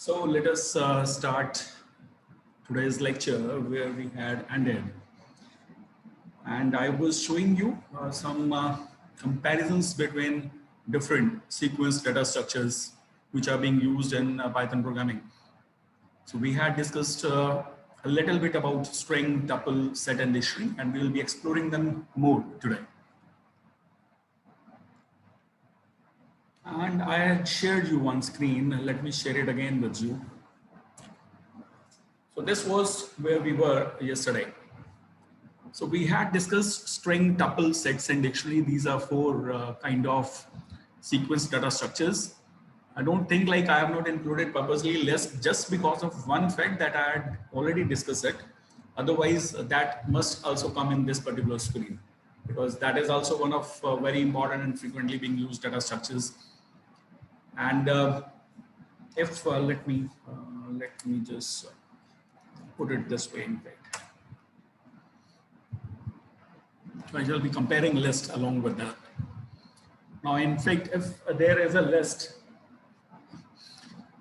So let us start today's lecture where we had ended. And I was showing you some comparisons between different sequence data structures which are being used in Python programming. So we had discussed a little bit about string, tuple, set, and dictionary, and we will be exploring them more today. And I had shared you one screen. Let me share it again with you. So this was where we were yesterday. So we had discussed string, tuple, sets, and dictionary. These are four kind of sequence data structures. I don't think like I have not included purposely list just because of one fact that I had already discussed it. Otherwise, that must also come in this particular screen because that is also one of very important and frequently being used data structures. And if let me just put it this way. In fact, so I shall be comparing list along with that. Now, in fact, if there is a list,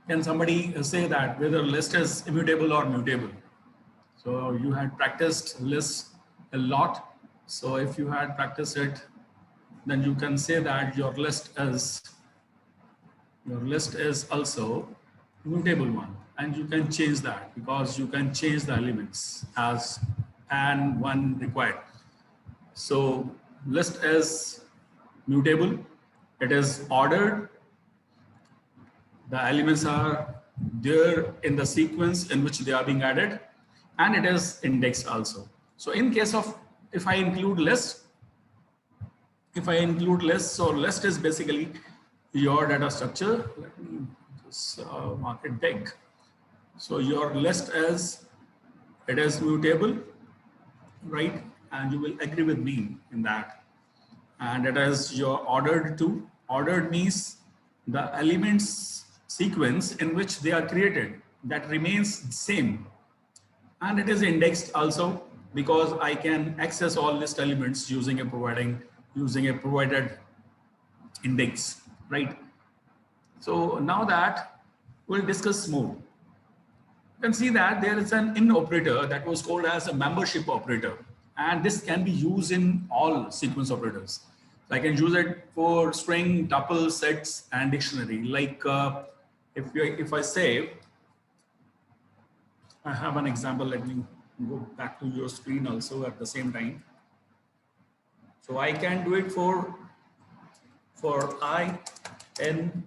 can somebody say that whether list is immutable or mutable? So you had practiced list a lot. So if you had practiced it, then you can say that your list is also mutable one, and you can change that because you can change the elements as and when required. So list is mutable, it is ordered, the elements are there in the sequence in which they are being added, and it is indexed also. So in case of if I include list, so list is basically your data structure. Let me just mark it big. So your list is mutable, right? And you will agree with me in that. And it is your ordered too. Ordered means the elements sequence in which they are created that remains same. And it is indexed also because I can access all list elements using a provided index, right? So now that we'll discuss more. You can see that there is an in operator that was called as a membership operator, and this can be used in all sequence operators. So I can use it for string, tuple, sets, and dictionary. Like if I say, I have an example. Let me go back to your screen also at the same time. So I can do it for I, N,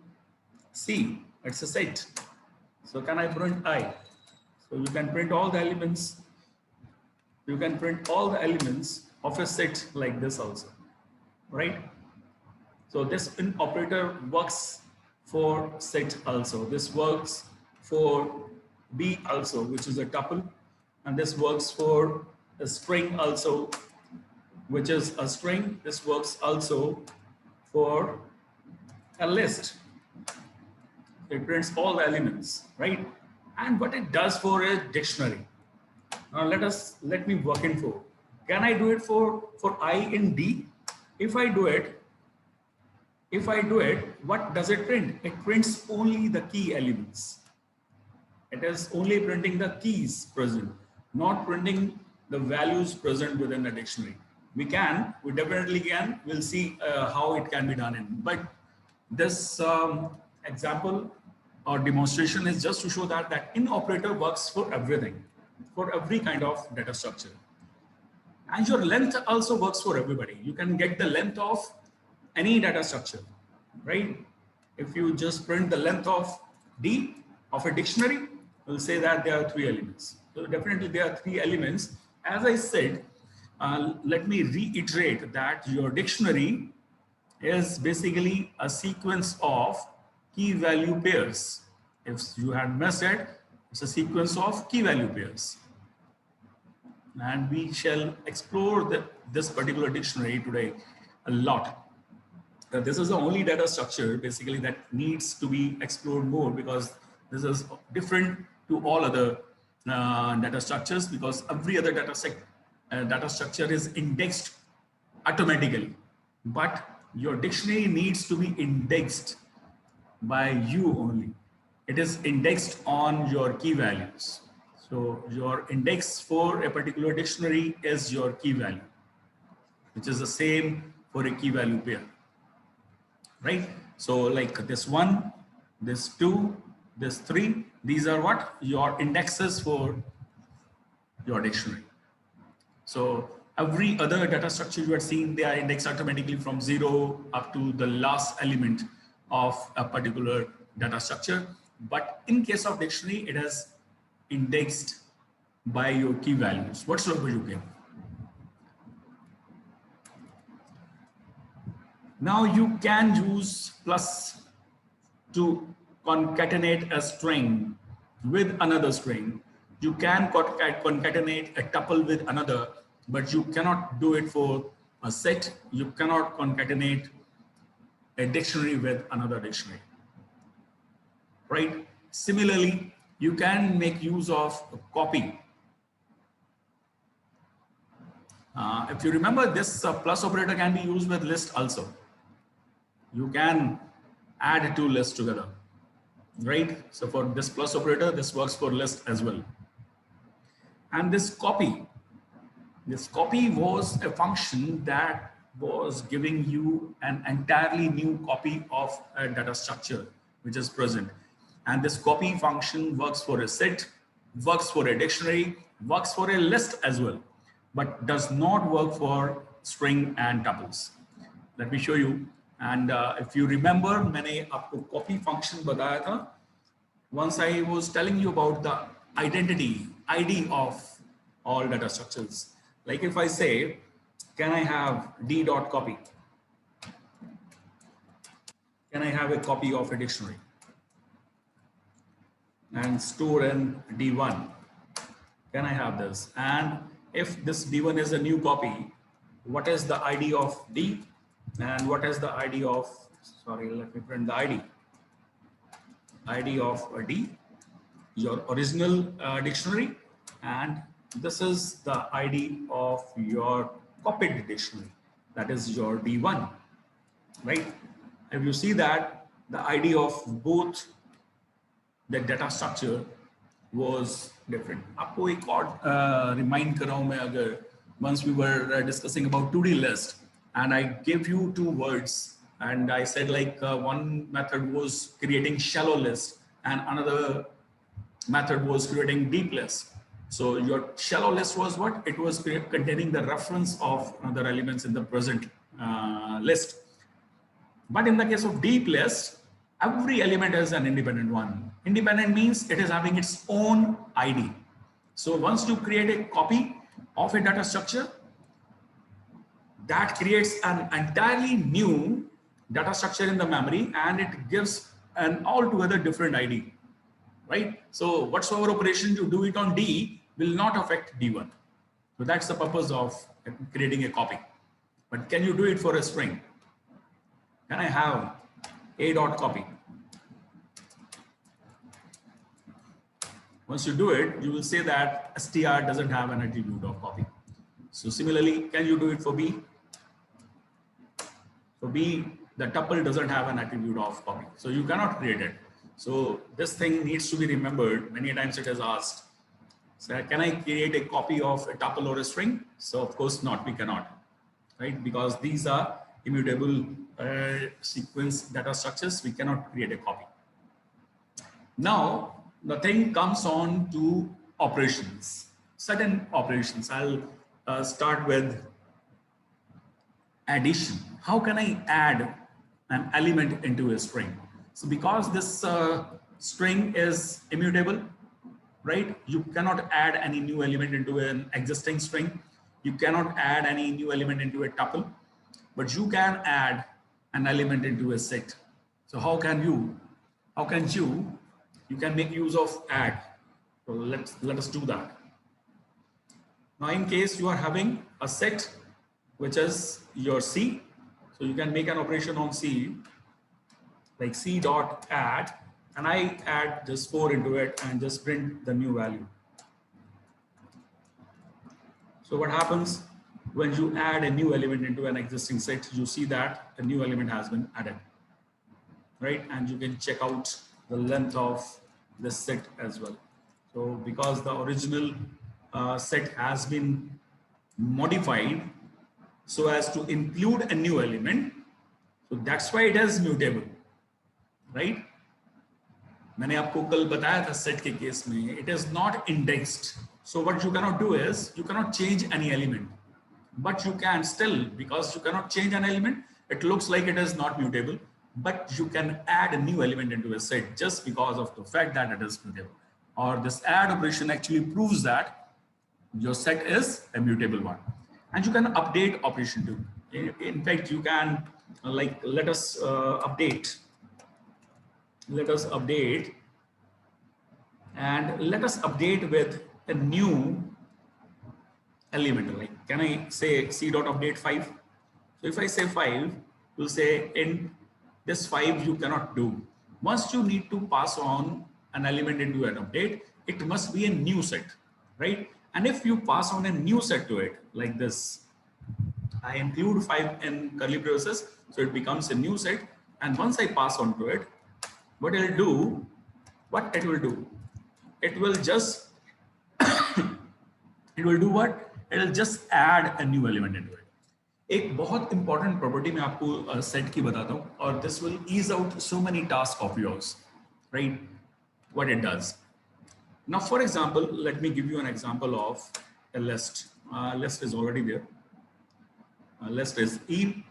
C. It's a set. So can I print I? So you can print all the elements. You can print all the elements of a set like this also, right? So this in operator works for set also. This works for B also, which is a tuple, and this works for a string also, which is a string. This works also for a list. It prints all the elements, right? And what it does for a dictionary. Now let me work in for. Can I do it for I in D? If I do it, what does it print? It prints only the key elements. It is only printing the keys present, not printing the values present within the dictionary. We definitely can. We'll see how it can be done. But this example or demonstration is just to show that in operator works for everything, for every kind of data structure. And your length also works for everybody. You can get the length of any data structure, right? If you just print the length of D of a dictionary, we'll say that there are 3 elements. So definitely there are 3 elements. As I said, let me reiterate that your dictionary is basically a sequence of key value pairs. If you had missed it, it's a sequence of key value pairs. And we shall explore this particular dictionary today a lot. This is the only data structure basically that needs to be explored more because this is different to all other data structures because every other data structure is indexed automatically. But your dictionary needs to be indexed by you only. it is indexed on your key values. So your index for a particular dictionary is your key value, which is the same for a key value pair, right? So like this 1, this 2, this 3, these are what? Your indexes for your dictionary. So every other data structure you are seeing, they are indexed automatically from 0 up to the last element of a particular data structure. But in case of dictionary, it is indexed by your key values. What's the you get? Now you can use plus to concatenate a string with another string. You can concatenate a tuple with another, but you cannot do it for a set. You cannot concatenate a dictionary with another dictionary, right? Similarly, you can make use of a copy. If you remember, this plus operator can be used with list also. You can add two lists together, right? So for this plus operator, this works for list as well. And this copy was a function that was giving you an entirely new copy of a data structure which is present. And this copy function works for a set, works for a dictionary, works for a list as well, but does not work for string and tuples. Let me show you. And if you remember, मैंने आपको copy function बताया था. Once I was telling you about the ID of all data structures. Like if I say, can I have d dot copy? Can I have a copy of a dictionary? And store in D1. Can I have this? And if this D1 is a new copy, what is the ID of D? And what is the ID of, sorry, let me print the ID. ID of D, your original dictionary. And this is the ID of your copied dictionary. That is your D1, right? If you see that the ID of both the data structure was different. आपको एक और remind कर रहा हूँ मैं अगर once we were discussing about 2D list and I gave you two words and I said like one method was creating shallow list and another method was creating deep list. So your shallow list was what? It was containing the reference of other elements in the present list. But in the case of deep list, every element is an independent one. Independent means it is having its own ID. So once you create a copy of a data structure, that creates an entirely new data structure in the memory and it gives an altogether different ID, right? So whatsoever operation you do it on D will not affect D1. So that's the purpose of creating a copy. But can you do it for a string? Can I have a dot copy? Once you do it, you will say that str doesn't have an attribute of copy. So similarly, can you do it for B? For B, the tuple doesn't have an attribute of copy. So you cannot create it. So this thing needs to be remembered. Many times it is asked. So can I create a copy of a tuple or a string? So of course not, we cannot, right? Because these are immutable sequence data structures. We cannot create a copy. Now, the thing comes on to operations, certain operations. I'll start with addition. How can I add an element into a string? So because this string is immutable, right? You cannot add any new element into an existing string. You cannot add any new element into a tuple, but you can add an element into a set. So how can you can make use of add. So let us do that. Now in case you are having a set which is your C, so you can make an operation on C like C dot add, and I add just 4 into it and just print the new value. So what happens when you add a new element into an existing set? You see that a new element has been added, right? And you can check out the length of the set as well. So because the original set has been modified so as to include a new element, so that's why it is mutable, right? मैंने आपको कल बताया था set के case में it is not indexed. So what you cannot do is you cannot change any element, but you can still, because you cannot change an element, it looks like it is not mutable, but you can add a new element into a set just because of the fact that it is mutable. Or this add operation actually proves that your set is a mutable one. And you can update operation too. In fact, you can let us update and let us update with a new element. Like, can I say c dot update 5? So if I say 5, you'll say in this 5 you cannot do. Once you need to pass on an element into an update, it must be a new set, right? And if you pass on a new set to it like this, I include 5 in curly braces, so it becomes a new set. And once I pass on to it, what it will do, it will just it will do what? It will just add a new element into it. एक बहुत important property मैं आपको set की बताता हूँ, और this will ease out so many tasks of yours, right? What it does. Now, for example, let me give you an example of a list. List is already there. List is E,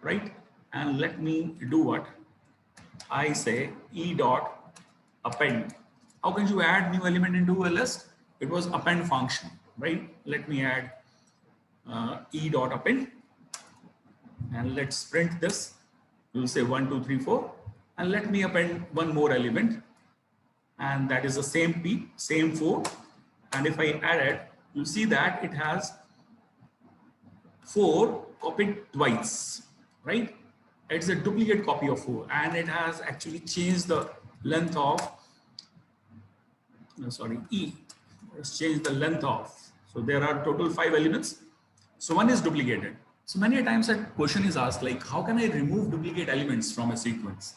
right? And let me do what? I say E dot append. How can you add new element into a list? It was append function, right? Let me add E dot append, and let's print this. You'll say 1, 2, 3, 4, and let me append one more element, and that is the same P, same 4. And if I add it, you'll see that it has 4 copied twice, right? It's a duplicate copy of 4, and it has actually changed the length of, E. Let's change the length of. So there are total 5 elements. So one is duplicated. So many a times a question is asked, like, how can I remove duplicate elements from a sequence?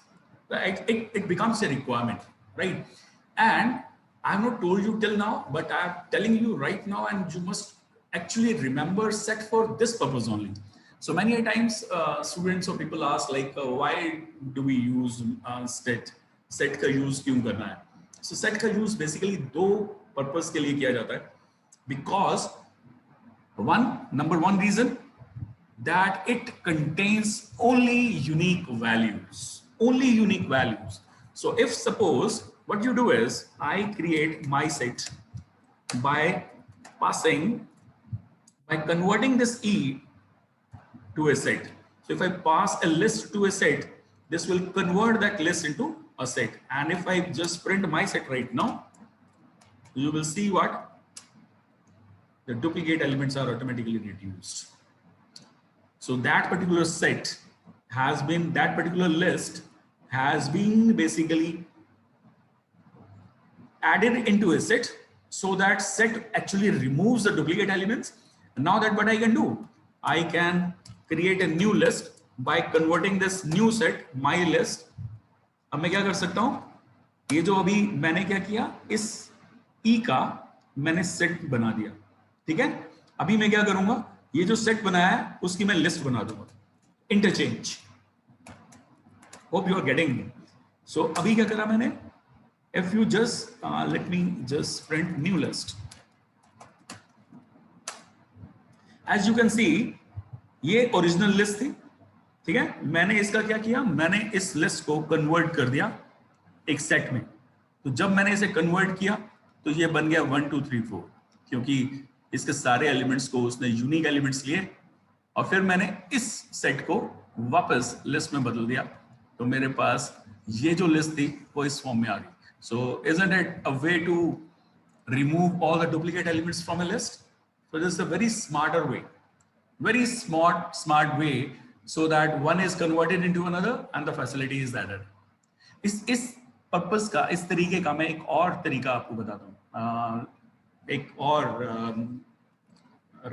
It becomes a requirement, right? And I have not told you till now, but I'm telling you right now, and you must actually remember set for this purpose only. So many a times students or people ask, like, why do we use set? Set का use क्यों करना है? So set का use basically दो purpose के लिए किया जाता है. Because number one reason, that it contains only unique values. Only unique values. So if suppose what you do is I create my set by converting this E to a set. So if I pass a list to a set, this will convert that list into a set. And if I just print my set right now, you will see what? The duplicate elements are automatically reduced. So that particular set has been, that particular list has been basically added into a set, so that set actually removes the duplicate elements. And now that what I can do, I can create a new list by converting this new set, my list. अब मैं क्या कर सकता हूँ? ये जो अभी मैंने क्या किया, इस E का मैंने सेट बना दिया, ठीक है? अभी मैं क्या करूंगा, ये जो सेट बनाया है उसकी मैं लिस्ट बना दूंगा. Interchange. Hope you are getting. So अभी क्या करा मैंने, if you just let me just print new list. As you can see, ये ओरिजिनल लिस्ट थी, ठीक है? मैंने इसका क्या किया, मैंने इस लिस्ट को कन्वर्ट कर दिया एक सेट में. तो जब मैंने इसे कन्वर्ट किया तो ये बन गया 1, 2, 3, 4, क्योंकि इसके सारे एलिमेंट्स को उसने यूनिक एलिमेंट्स लिए, और फिर मैंने इस सेट को वापस लिस्ट में बदल दिया. तो मेरे पास ये जो लिस्ट थी वो इस फॉर्म में आ गई. So isn't it a way to remove all the duplicate elements from a list? So this is a very smarter way, very smart way, so that one is converted into another and the facility is added. इस purpose का, इस तरीके का मैं एक और तरीका आपको बताता हूँ, एक और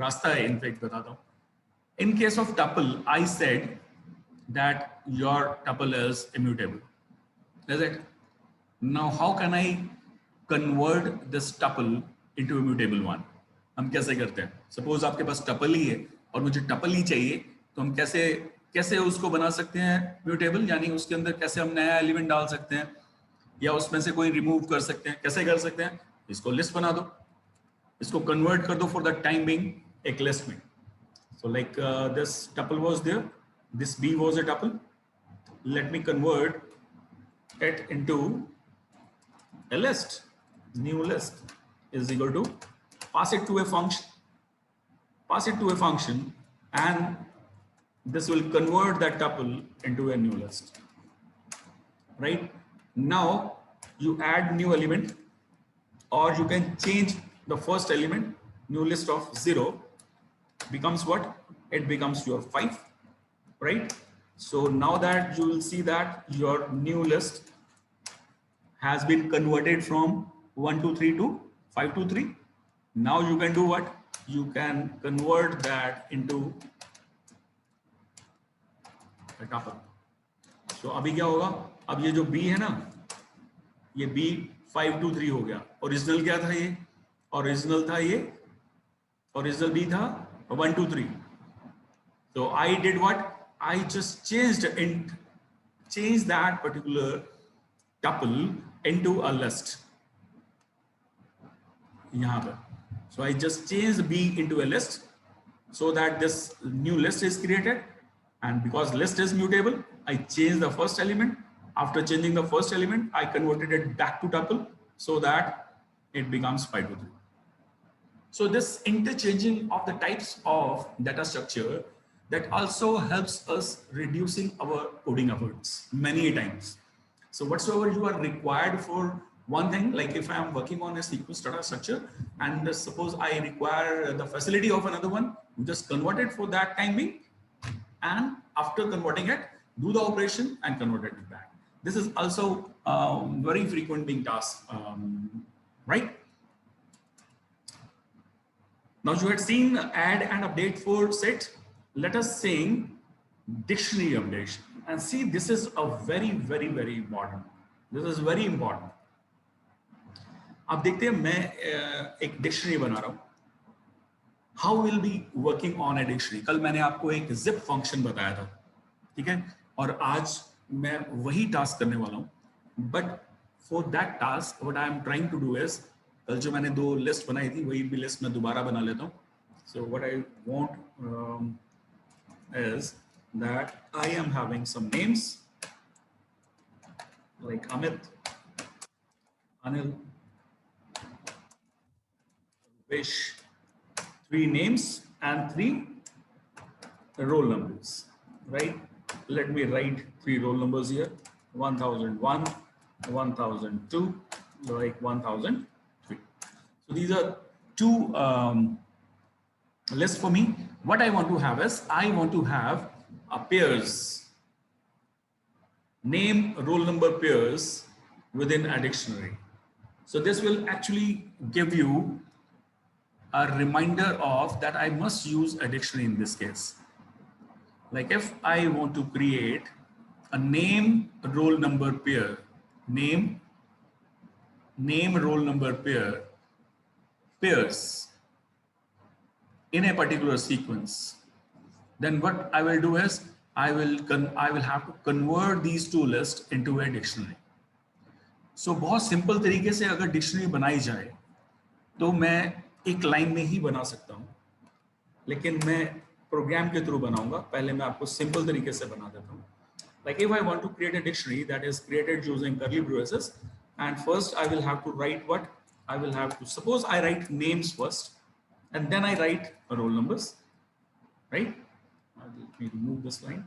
रास्ता है इनफैक्ट बताता हूँ. In case of tuple, I said that your tuple is immutable. Is it? Now how can I convert this tuple into a mutable one? हम कैसे करते हैं? Suppose आपके पास tuple ही है और मुझे tuple ही चाहिए, तो हम कैसे कैसे उसको बना सकते हैं mutable, यानी उसके अंदर कैसे हम नया एलिमेंट डाल सकते हैं या उसमें से कोई रिमूव कर सकते हैं? कैसे कर सकते हैं? इसको लिस्ट बना दो, इसको कन्वर्ट कर दो फॉर द टाइम बिंग एक लिस्ट में. So like this tuple was there, this B was a tuple. Let me convert it into a list. New list is equal to, pass it to a function, and this will convert that tuple into a new list. Right now you add new element, or you can change the first element. New list of 0 becomes what? It becomes your 5, right? So now that you will see that your new list has been converted from 1 to 3 to 5 to 3. Now you can do what? You can convert that into a tuple. So अभी क्या होगा? अब ये जो B है ना, ये B 5 to 3 हो गया. ओरिजिनल क्या था? ये ओरिजिनल था, ये ओरिजिनल B था 1 to 3. So I did what? I just changed that particular tuple into a list. यहाँ पर. So I just changed B into a list so that this new list is created. And because list is mutable, I changed the first element. After changing the first element, I converted it back to tuple so that it becomes 5 to 3. So this interchanging of the types of data structure, that also helps us reducing our coding efforts many times. So whatsoever you are required for one thing, like if I am working on a sequence data structure and suppose I require the facility of another one, you just convert it for that time being, and after converting it, do the operation and convert it back. This is also very frequent being task, right? Now you had seen add and update for set. Let us sing dictionary updation, and see, this is a very important. This is very important. अब देखते हैं, मैं एक dictionary बना रहा हूं. How will be working on a dictionary? कल मैंने आपको एक zip फंक्शन बताया था, ठीक है, और आज मैं वही टास्क करने वाला हूं. But for that task what I am trying to do is, कल जो मैंने 2 लिस्ट बनाई थी वही भी लिस्ट मैं दोबारा बना लेता हूं. सो what I want is that I am having some names like Amit, Anil, Vish, 3 names and 3 roll numbers, right? Let me write 3 roll numbers here: 1001, 1002, like 1003. So these are 2 lists for me. What I want to have is, I want to have a pairs, name, roll number pairs within a dictionary. So this will actually give you a reminder of that I must use a dictionary in this case. Like if I want to create a name, roll number pair, name, roll number pairs in a particular sequence, then what I will do is I will have to convert these 2 lists into a dictionary. So बहुत simple तरीके से अगर dictionary बनाई जाए तो मैं एक line में ही बना सकता हूँ, लेकिन मैं प्रोग्राम के थ्रू बनाऊंगा. पहले मैं आपको सिंपल तरीके से बना देता हूँ. Like if I want to create a dictionary that is created using curly braces, and first I will have to write what? I will have to, suppose I write names first, and then I write roll numbers, right? Let me remove this line.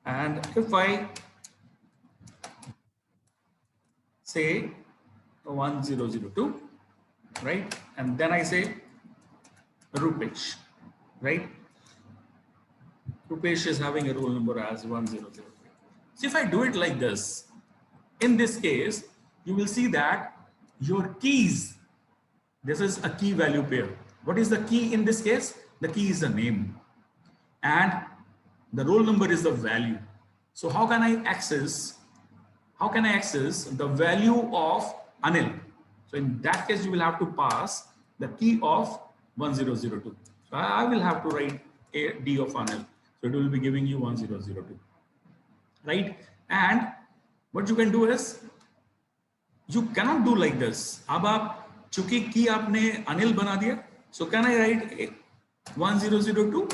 And if I say 1002, right? And then I say Rupesh, right? Rupesh is having a roll number as 1003. So if I do it like this, in this case, you will see that your keys, this is a key value pair. What is the key in this case? The key is the name, and the roll number is the value. So how can I access how can I access the value of Anil? So in that case, you will have to pass the key of 1002. So I will have to write a D of Anil. So it will be giving you 1002, right? And what you can do is, you cannot do like this. अब आप चूंकि की आपने Anil बना दिया, so can I write 1002?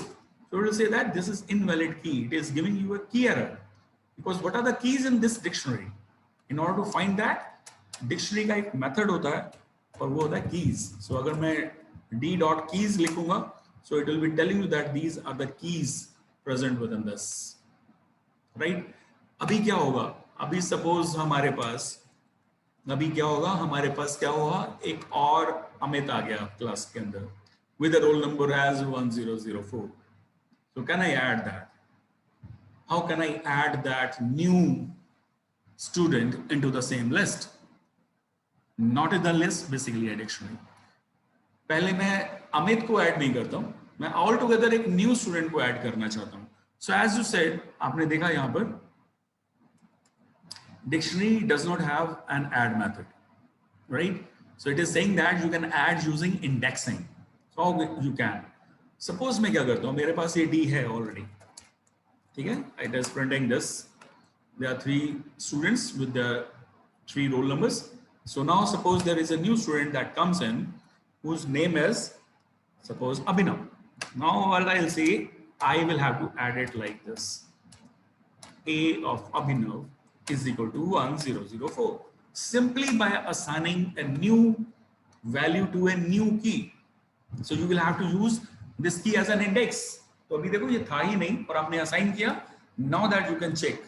So it will say that this is invalid key. It is giving you a key error. Because what are the keys in this dictionary? In order to find that, dictionary का एक method होता है और वो होता है keys. So अगर मैं d.keys लिखूंगा, so it will be telling you that these are the keys present within this, right? अभी क्या होगा? अभी suppose हमारे पास क्या होगा? एक और अमित आ गया क्लास के अंदर with a roll number as 1004. So can I add that? How can I add that new student into the same list? Not in the list, basically a dictionary. पहले मैं अमित को ऐड नहीं करता हूं, मैं ऑल टुगेदर एक new student को add करना चाहता हूं. So as you said, आपने देखा यहां पर dictionary does not have an add method, right? So it is saying that you can add using indexing. So you can. Suppose मैं क्या करता हूं, मेरे पास ये D है already. ठीक है? It is printing this. There are 3 students with the 3 roll numbers. So now suppose there is a new student that comes in whose name is, suppose, Abhinav. Now what I'll say, I will have to add it like this. A of Abhinav is equal to 1004. Simply by assigning a new value to a new key. So you will have to use this key as an index. तो अभी देखो ये था ही नहीं और आपने assign किया. Now that you can check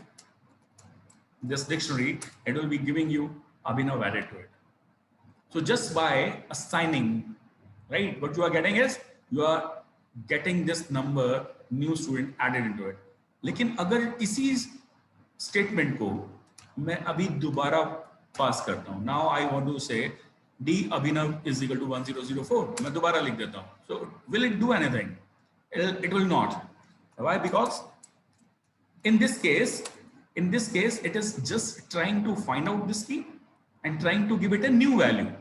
this dictionary, it will be giving you Abhinav added to it. So just by assigning, right, what you are getting is you are getting this number new student added into it. लेकिन अगर इसी statement को मैं अभी दोबारा पास करता हूँ, now I want to say D Abhinav is equal to 1004. मैं दोबारा लिख देता हूँ. So will it do anything? It will not. Why? Because in this case, it is just trying to find out this key and trying to give it a new value.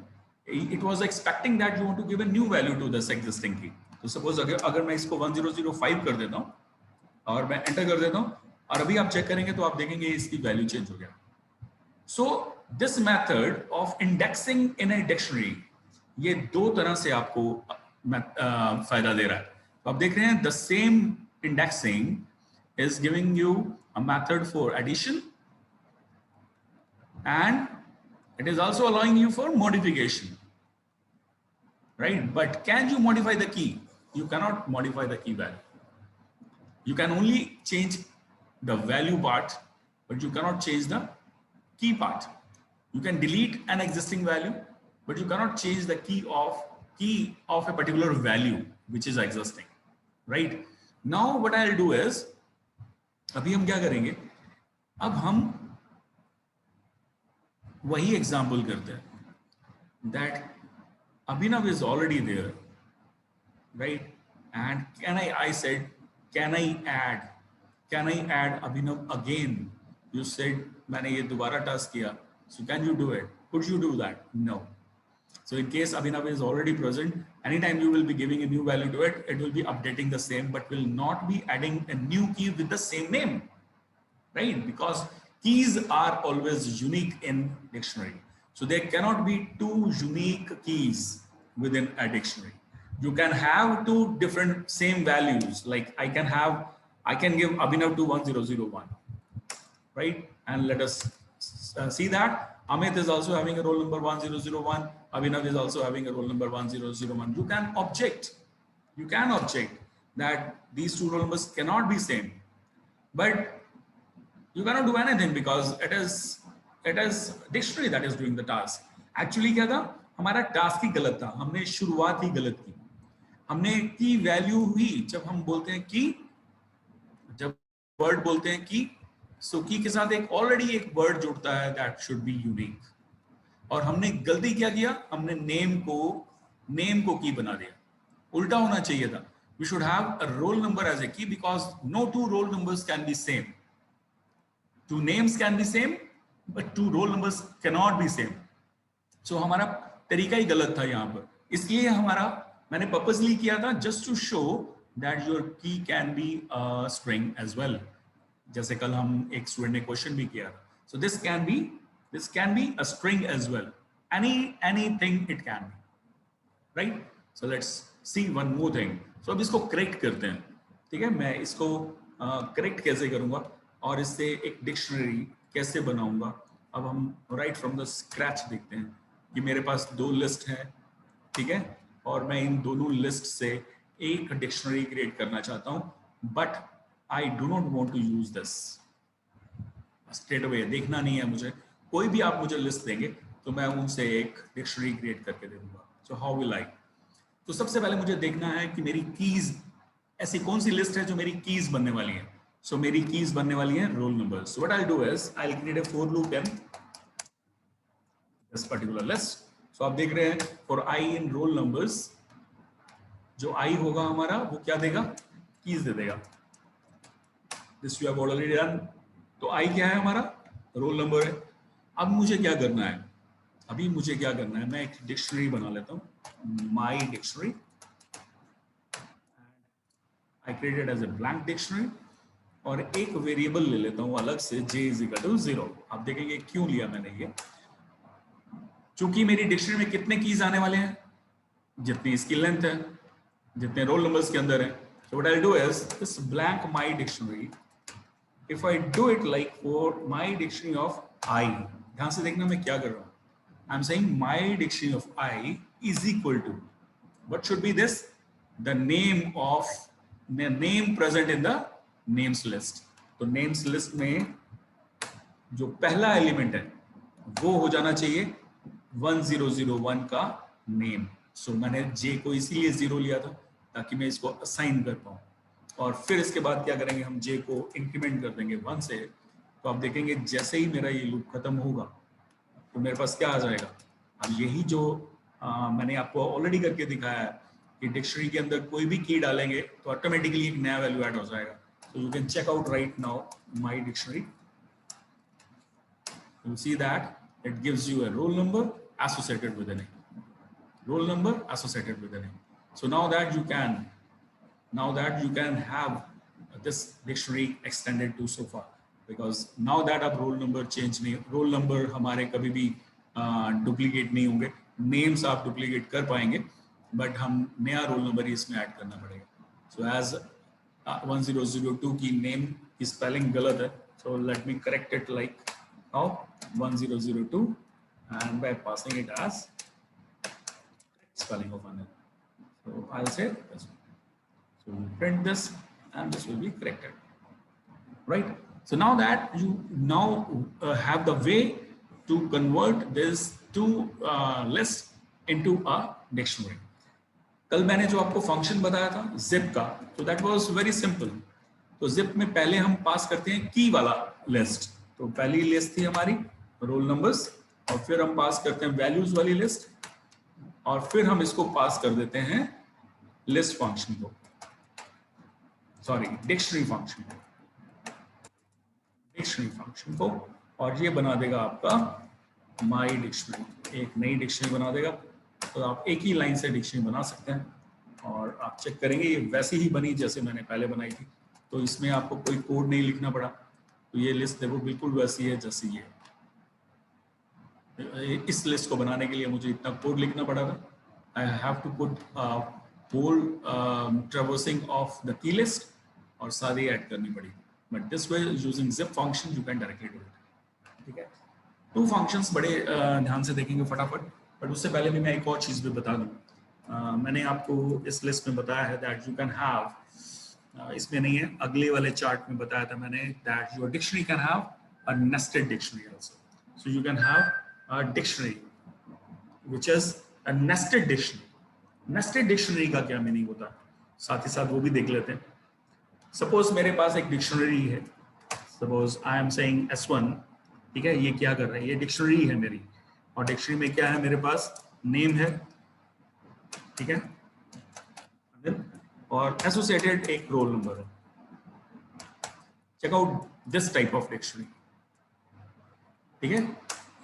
It was expecting that you want to give a new value to this existing key. So suppose अगर मैं इसको 1005 कर देता हूँ और मैं enter कर देता हूँ और अभी आप चेक करेंगे तो आप देखेंगे इसकी वैल्यू चेंज हो गया. So this method of indexing in a dictionary, ये 2 तरह से आपको फायदा दे रहा है. तो आप देख रहे हैं the same indexing is giving you a method for addition and it is also allowing you for modification, right? But can you modify the key? You cannot modify the key value. You can only change the value part, but you cannot change the key part. You can delete an existing value, but you cannot change the key of a particular value which is existing, right? Now what I'll do is, अभी हम क्या करेंगे, अब हम वही example करते हैं that Abhinav is already there, right? And I said, can I add Abhinav again? You said मैंने ये दोबारा टास्क किया, so can you do it? Could you do that? No. So in case Abhinav is already present, anytime you will be giving a new value to it, it will be updating the same, but will not be adding a new key with the same name, right? Because keys are always unique in dictionary. So there cannot be 2 unique keys within a dictionary. You can have 2 different same values. Like I can give Abhinav to 1001, right? And let us see that Amit is also having a roll number 1001. Abhinav is also having a roll number 1001. You can object that these 2 roll numbers cannot be same, but you cannot do anything because it is dictionary that is doing the task. Actually क्या था, हमारा task ही गलत था, हमने शुरुआत ही गलत की. हमने की वैल्यू हुई जब हम बोलते हैं की, जब वर्ड बोलते हैं की, so की के साथ एक ऑलरेडी एक वर्ड जुड़ता है that should be unique. और हमने गलती क्या किया, हमने नेम को की बना दिया. उल्टा होना चाहिए था. We should have a roll number as a key because no 2 roll numbers can be same. 2 names can be same, but two roll numbers cannot be same. So हमारा तरीका ही गलत था यहाँ पर, इसलिए मैंने purposely किया था just to show that your key can be a string as well. जैसे कल हम एक स्टूडेंट ने क्वेश्चन भी किया, so this can be a string as well. Anything it can be, right? So let's see one more thing. So अब इसको correct करते हैं, ठीक है? मैं इसको करेक्ट कैसे करूंगा और इससे एक डिक्शनरी कैसे बनाऊंगा, अब हम राइट फ्रॉम द स्क्रैच देखते हैं कि मेरे पास दो लिस्ट है, ठीक है, और मैं इन दोनों लिस्ट से एक डिक्शनरी क्रिएट करना चाहता हूं, but I do not want to use this straight away. देखना नहीं है मुझे, कोई भी आप मुझे लिस्ट देंगे तो मैं उनसे एक डिक्शनरी क्रिएट करके दे दूंगा। So how will I? तो सबसे पहले मुझे देखना है कि मेरी कीज, ऐसी कौन सी लिस्ट है जो मेरी कीज बनने वाली है। सो मेरी कीज बनने वाली है roll number. So what I do is I will create a for loop in this particular list. So आप देख रहे हैं for I in roll numbers, जो आई होगा हमारा वो क्या देगा, कीज दे देगा। This you have already done. तो आई क्या है हमारा, रोल नंबर है। अब मुझे क्या करना है, अभी मुझे क्या करना है, मैं एक डिक्शनरी बना लेता हूँ, my dictionary, I created as a blank dictionary, और एक वेरिएबल ले लेता हूँ अलग से j इज इक्वल टू 0। आप देखेंगे क्यों लिया मैंने ये, चूंकि मेरी डिक्शनरी में कितने कीज आने वाले हैं, जितनी इसकी लेंथ है, जितने रोल नंबर्स के अंदर है। So what I do is this blank my dictionary, if I do it like for my dictionary of I, ध्यान से देखना मैं क्या कर रहा हूँ, I am saying my dictionary of I is equal to what should be this, the name of the name present in the names list। तो names list में जो पहला एलिमेंट है वो हो जाना चाहिए 1001 का नेम। सो मैंने j को इसीलिए 0 लिया था ताकि मैं इसको असाइन कर पाऊँ, और फिर इसके बाद क्या करेंगे, हम j को इंक्रीमेंट कर देंगे 1 से। तो आप देखेंगे जैसे ही मेरा ये लूप खत्म होगा तो मेरे पास क्या आ जाएगा, अब यही जो मैंने आपको ऑलरेडी करके दिखाया है कि डिक्शनरी के अंदर कोई भी की डालेंगे तो ऑटोमेटिकली एक नया वैल्यू ऐड हो जाएगा। So you can check out right now my dictionary. You see that it gives you a roll number associated with a name. Roll number associated with a name. So now that you can have this dictionary extended to so far, because now that अब roll number change नहीं, roll number हमारे कभी भी duplicate नहीं होंगे, names आप duplicate कर पाएंगे, बट हम नया रोल नंबर ही इसमें ऐड करना पड़ेगा। सो एज 1002 की नेम की स्पेलिंग गलत है, so let me correct it like how 1002 and by passing it as spelling of Anil. So I'll say this. So we print this and this will be corrected, right? So now that you have the way to convert this two lists into a dictionary. कल मैंने जो आपको function बताया था zip का, तो that was very simple. तो zip में पहले हम पास करते हैं की वाला लिस्ट, तो पहली लिस्ट थी हमारी रोल नंबर्स, और फिर हम पास करते हैं वैल्यूज वाली लिस्ट, और फिर हम इसको पास कर देते हैं लिस्ट फंक्शन को, सॉरी डिक्शनरी फंक्शन को, और ये बना देगा आपका माई डिक्शनरी, एक नई डिक्शनरी बना देगा। तो आप एक ही लाइन से डिक्शनरी बना सकते हैं, और आप चेक करेंगे ये वैसी ही बनी जैसे मैंने पहले बनाई थी। तो इसमें आपको कोई कोड नहीं लिखना पड़ा, तो ये लिस्ट देखो बिल्कुल वैसी है जैसी ये। इस लिस्ट को बनाने के लिए मुझे इतना कोड लिखना पड़ा था, I have to put whole traversing of the key list, और सारी ऐड करनी पड़ी। But this way using zip function you can directly do it. ठीक है, टू फंक्शंस बड़े ध्यान से देखेंगे फटाफट, बट उससे पहले भी मैं एक और चीज़ भी बता दूं। मैंने आपको इस लिस्ट में बताया है दैट यू कैन हैव, इसमें नहीं है, अगले वाले चार्ट में बताया था मैंने, that your dictionary can have a nested dictionary also. So you can have a dictionary which is a nested dictionary. Nested dictionary का क्या मीनिंग होता है, साथ ही साथ वो भी देख लेते हैं। सपोज मेरे पास एक डिक्शनरी है, suppose I am saying S1, ठीक है, ये क्या कर रहा है, ये डिक्शनरी है मेरी, और डिक्शनरी में क्या है, मेरे पास नेम है, ठीक है, और एसोसिएटेड एक रोल नंबर है। Check out this type of dictionary. ठीक है,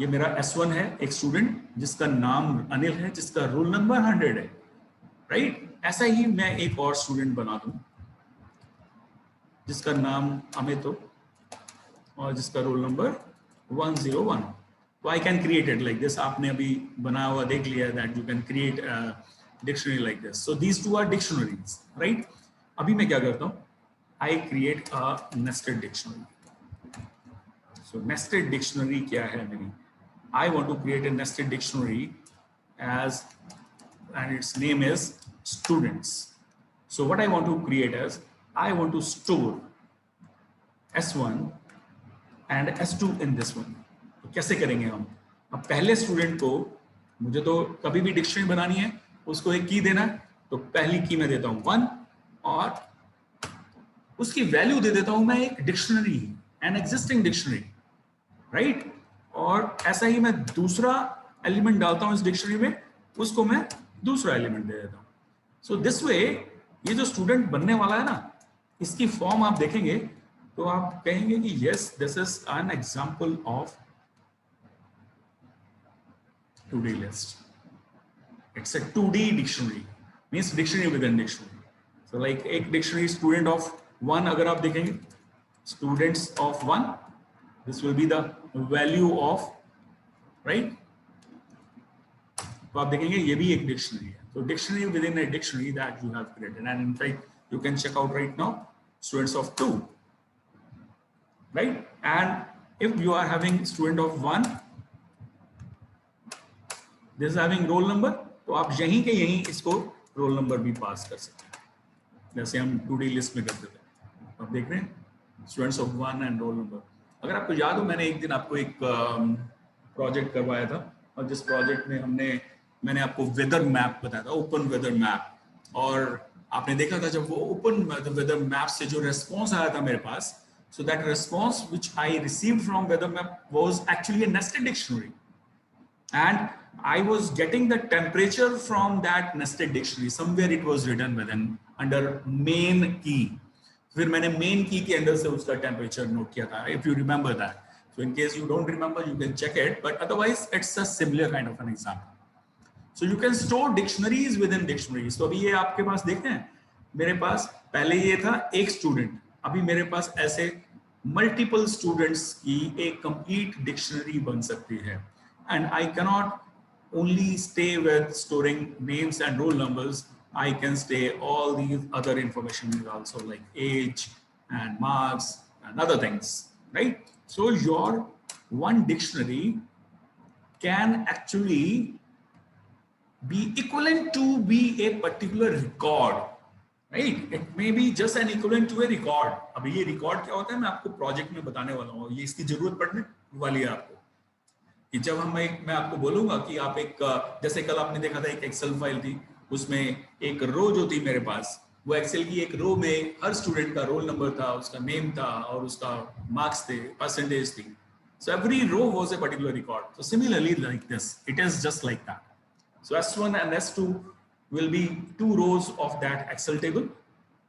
ये मेरा S1 है, एक स्टूडेंट जिसका नाम अनिल है, जिसका रोल नंबर 100 है, राइट। ऐसा ही मैं एक और स्टूडेंट बना दूं जिसका नाम अमित हो और जिसका रोल नंबर 101। तो I can create it like this. आपने अभी बनाया हुआ देख लिया that you can create dictionary like this. So these two are dictionaries, right. अभी मैं क्या करता हूँ, I create a nested dictionary. So nested dictionary क्या है मेरी? I want to create a nested dictionary as, and its name is students. So what I want to create is, I want to store S1 and S2 in this one. तो कैसे करेंगे हम? अब पहले student को मुझे तो कभी भी डिक्शनरी बनानी है, उसको एक की देना है, तो पहली की मैं देता हूँ 1 और उसकी वैल्यू दे देता हूँ मैं एक dictionary, an existing dictionary, right. और ऐसा ही मैं दूसरा एलिमेंट डालता हूं इस डिक्शनरी में, उसको मैं दूसरा एलिमेंट दे देता हूं। सो दिस वे ये जो स्टूडेंट बनने वाला है ना, इसकी फॉर्म आप देखेंगे तो आप कहेंगे कि yes this is an example of two D list. It's a 2D dictionary, means dictionary within dictionary. So like एक डिक्शनरी स्टूडेंट ऑफ 1 अगर आप देखेंगे, students of 1, this will be the value of, right। तो आप देखेंगे ये भी एक डिक्शनरी है। तो dictionary within a dictionary that you have created, and in fact you can check out right now students of 2, right. And if you are having student of 1, this is having roll number, तो आप यहीं के यहीं इसको roll number भी पास कर सकते हैं, जैसे हम 2D लिस्ट में करते थे। आप देख रहे हैं students of 1 and roll number. अगर आपको याद हो, मैंने एक दिन आपको एक प्रोजेक्ट करवाया था, और जिस प्रोजेक्ट में मैंने आपको वेदर मैप बताया था, ओपन वेदर मैप, और आपने देखा था जब वो ओपन वेदर मैप से जो रेस्पॉन्स आया था मेरे पास, so that response which I received from weather map was actually a nested dictionary, and I was getting the temperature from that nested dictionary. Somewhere it was written within under main key. फिर मैंने main की के अंदर से उसका temperature note किया था, if you remember that. So in case you don't remember you can check it, but otherwise it's a similar kind of an example. So you can store dictionaries within dictionaries. तो अभी ये आपके पास देखते हैं, मेरे पास पहले ये था एक स्टूडेंट, अभी मेरे पास ऐसे मल्टीपल स्टूडेंट्स की एक कंप्लीट डिक्शनरी बन सकती है। And I cannot only stay with storing names and roll numbers. I can stay all these other information also, like age and marks and other things, right? So your one dictionary can actually be equivalent to be a particular record, right? It may be just an equivalent to a record. अभी ये record क्या होता है मैं आपको project में बताने वाला हूँ, ये इसकी जरूरत पड़ने वाली है आपको, कि जब मैं आपको बोलूंगा कि आप एक, जैसे कल आपने देखा था एक एक्सेल फाइल थी, उसमें एक रो जो थी मेरे पास, वो एक्सेल की एक रो में हर स्टूडेंट का रोल नंबर था, उसका नेम था और उसका मार्क्स थे, परसेंटेज थी। So every row was a particular record. So similarly like this it is just like that. So S1 and S2 will be 2 rows of that Excel table,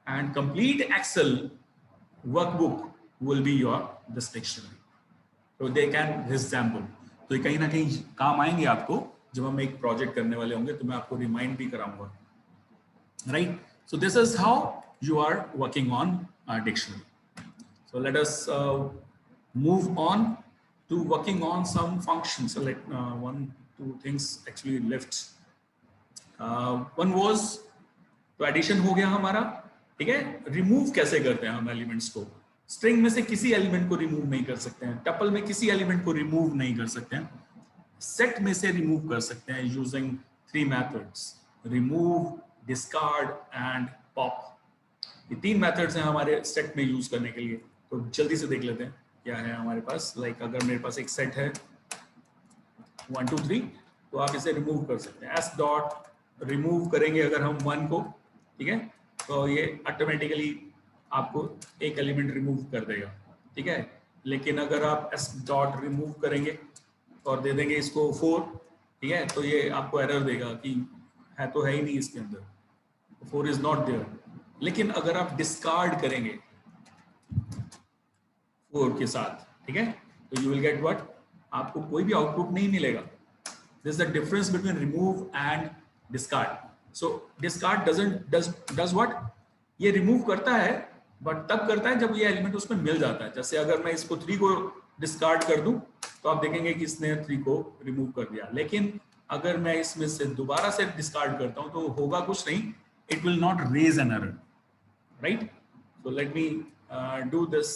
and complete Excel workbook will be your this dictionary. So they can resemble. तो ये कहीं ना कहीं काम आएंगे आपको जब हम एक प्रोजेक्ट करने वाले होंगे, तो मैं आपको रिमाइंड भी कराऊंगा, right. So this is how you are working on dictionary. So let us move on to working on some functions. Like 1-2 things actually left. One was, तो एडिशन हो गया हमारा, ठीक है। रिमूव कैसे करते हैं हम एलिमेंट्स को? स्ट्रिंग में से किसी एलिमेंट को रिमूव नहीं कर सकते हैं, टपल में किसी एलिमेंट को रिमूव नहीं कर सकते हैं, सेट में से रिमूव कर सकते हैं using 3 methods, remove, discard and pop. ये 3 मेथड्स हैं हमारे सेट में यूज करने के लिए। तो जल्दी से देख लेते हैं क्या है हमारे पास। लाइक अगर मेरे पास एक सेट है 1 2 3, तो आप इसे रिमूव कर सकते हैं। S डॉट रिमूव करेंगे अगर हम 1 को, ठीक है, तो ये ऑटोमेटिकली आपको एक एलिमेंट रिमूव कर देगा, ठीक है। लेकिन अगर आप S डॉट रिमूव करेंगे और दे देंगे इसको 4, ठीक है, तो ये आपको एरर देगा कि है तो है ही नहीं इसके अंदर, 4 इज नॉट देयर। लेकिन अगर आप डिस्कार्ड करेंगे 4 के साथ, ठीक है, तो यू विल गेट व्हाट, आपको कोई भी आउटपुट नहीं मिलेगा. There's the difference between remove and discard. So discard does what? ये remove करता है, but तब करता है जब ये एलिमेंट उसमें मिल जाता है. जैसे अगर मैं इसको 3 को डिस्कार्ड कर दूं तो आप देखेंगे कि इसने 3 को रिमूव कर दिया. लेकिन अगर मैं इसमें से दोबारा से डिस्कार्ड करता हूं तो होगा कुछ नहीं. It will not raise an error, right? So let me do this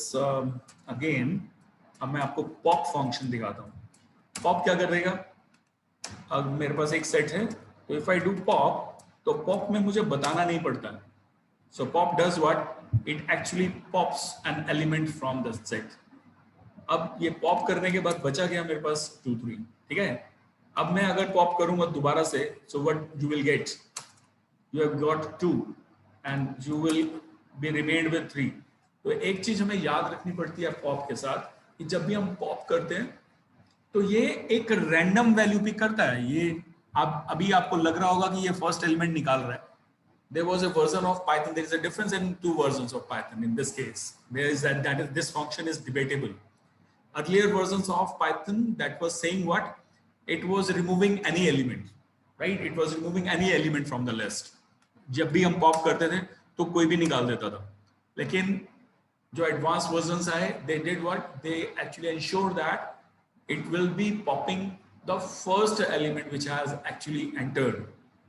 again. अब मैं आपको pop फंक्शन दिखाता हूँ. pop क्या कर देगा? अब मेरे पास एक सेट है, तो इफ आई डू पॉप, तो पॉप में मुझे बताना नहीं पड़ता. So pop does what? It actually pops an element from the set. अब ये पॉप करने के बाद बचा गया मेरे पास 2 3. ठीक है. अब मैं अगर पॉप करूंगा दोबारा से, so what you will get? You have got 2 and you will be remained with 3. तो एक चीज हमें याद रखनी पड़ती है पॉप के साथ, कि जब भी हम पॉप करते हैं तो ये एक रैंडम वैल्यू पिक करता है. ये आप अभी आपको लग रहा होगा कि ये फर्स्ट एलिमेंट निकाल रहा है. There was a version of Python. There is a difference in 2 versions of Python. In this case, there is that is this function is debatable. Earlier versions of Python that was saying what? It was removing any element, right? It was removing any element from the list. जब भी हम pop करते थे तो कोई भी निकाल देता था. लेकिन जो एडवांस वर्जन्स आए, they did what? They actually ensured that it will be popping the first element which has actually entered.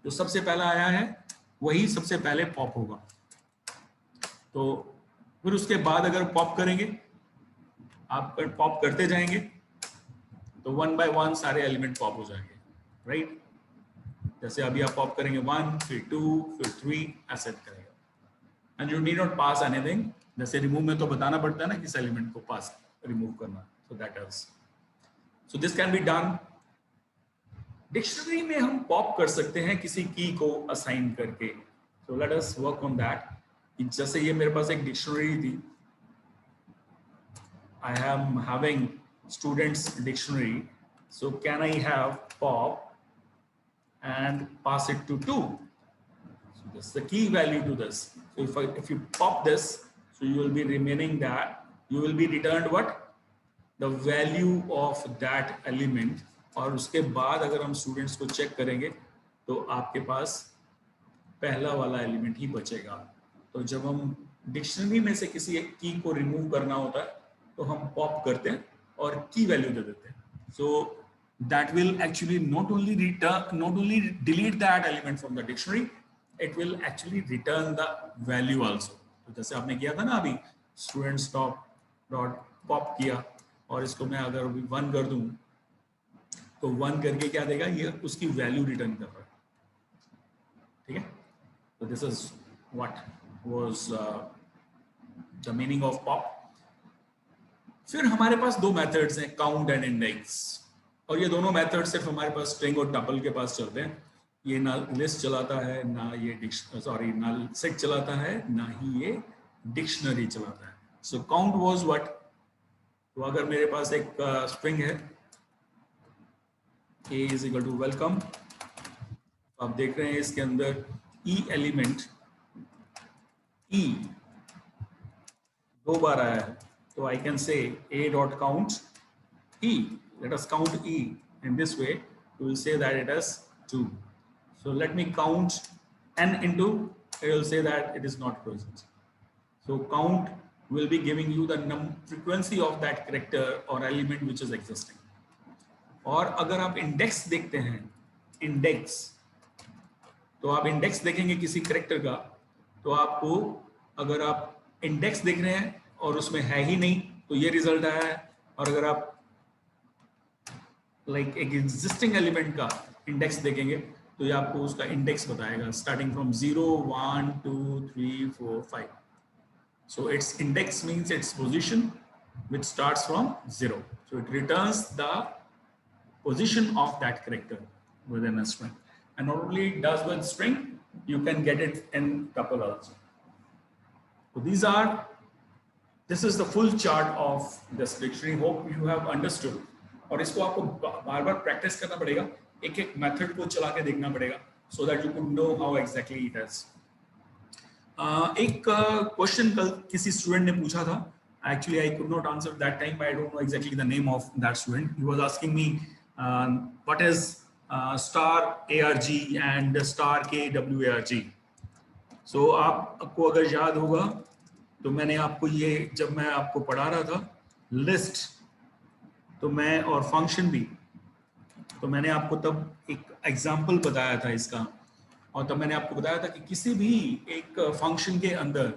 जो सबसे पहला आया है वही सबसे पहले पॉप होगा. तो फिर उसके बाद अगर पॉप करेंगे, आप पॉप करते जाएंगे तो 1 by 1 सारे एलिमेंट पॉप हो जाएंगे, राइट? जैसे अभी आप पॉप करेंगे 1, फिर 2, फिर 3, ऐसे करेंगे. And you need not pass anything. जैसे रिमूव में तो बताना पड़ता है ना किस एलिमेंट को पास रिमूव करना. So that is So this can be done. Dictionary में हम पॉप कर सकते हैं किसी की को असाइन करके. So let us work on that. जैसे ये मेरे पास एक डिक्शनरी थी. I am having students dictionary. So can I have pop and pass it to 2? So this is the key value to this. So if you pop this, so you will be remaining that you will be returned what? The value of that element. और उसके बाद अगर हम students को check करेंगे तो आपके पास पहला वाला एलिमेंट ही बचेगा. तो जब हम डिक्शनरी में से किसी एक की को रिमूव करना होता है तो हम पॉप करते हैं और की वैल्यू दे देते हैं. So that will actually not only delete that element from the dictionary, it will actually return the value also. तो जैसे आपने किया था ना अभी, स्टूडेंट्स डॉट पॉप किया और इसको मैं अगर 1 कर दूं तो 1 करके क्या देगा? ये उसकी वैल्यू रिटर्न कर रहा है. ठीक है. तो this is what was the meaning of pop. फिर हमारे पास 2 मेथड्स हैं, काउंट एंड इंडेक्स. और ये दोनों मेथड सिर्फ हमारे पास स्ट्रिंग और टपल के पास चलते हैं. ये ना लिस्ट चलाता है, ना ये ना सेट चलाता है, ना ही ये डिक्शनरी चलाता है. So count was what? तो अगर मेरे पास एक स्ट्रिंग है a is equal to welcome, आप देख रहे हैं इसके अंदर e एलिमेंट e 2 बार आया है. तो I can say a dot count e. Let us count e in this way. We will say that it is 2. So let me count n into, I will say that it is not present. So count will be giving you the frequency of that character or element which is existing. और अगर आप index देखते हैं, index, तो आप index देखेंगे किसी character का, तो आपको अगर आप इंडेक्स देख रहे हैं और उसमें है ही नहीं तो ये रिजल्ट आया है. और अगर आप लाइक एक एग्जिस्टिंग एलिमेंट का इंडेक्स देखेंगे तो ये आपको उसका इंडेक्स बताएगा starting from 0, 1, 2, 3, 4, 5. So its index means its position which starts from 0. So it returns the position of that character within a string. And not only it does with string, you can get it in tuple also. So this is the full chart of this dictionary. Hope you have understood. और इसको आपको बार-बार practice करना पड़ेगा, एक-एक method को चला के देखना पड़ेगा, so that you could know how exactly it is. एक क्वेश्चन कल किसी स्टूडेंट ने पूछा था actually I could not answer that time, but I don't know exactly the name of that student. He was asking me what is star ARG and star KWARG. So आपको अगर याद होगा तो मैंने आपको ये, जब मैं आपको पढ़ा रहा था लिस्ट तो मैं, और फंक्शन भी, तो मैंने आपको तब एक एग्जाम्पल बताया था इसका, और तब मैंने आपको बताया था कि किसी भी एक फंक्शन के अंदर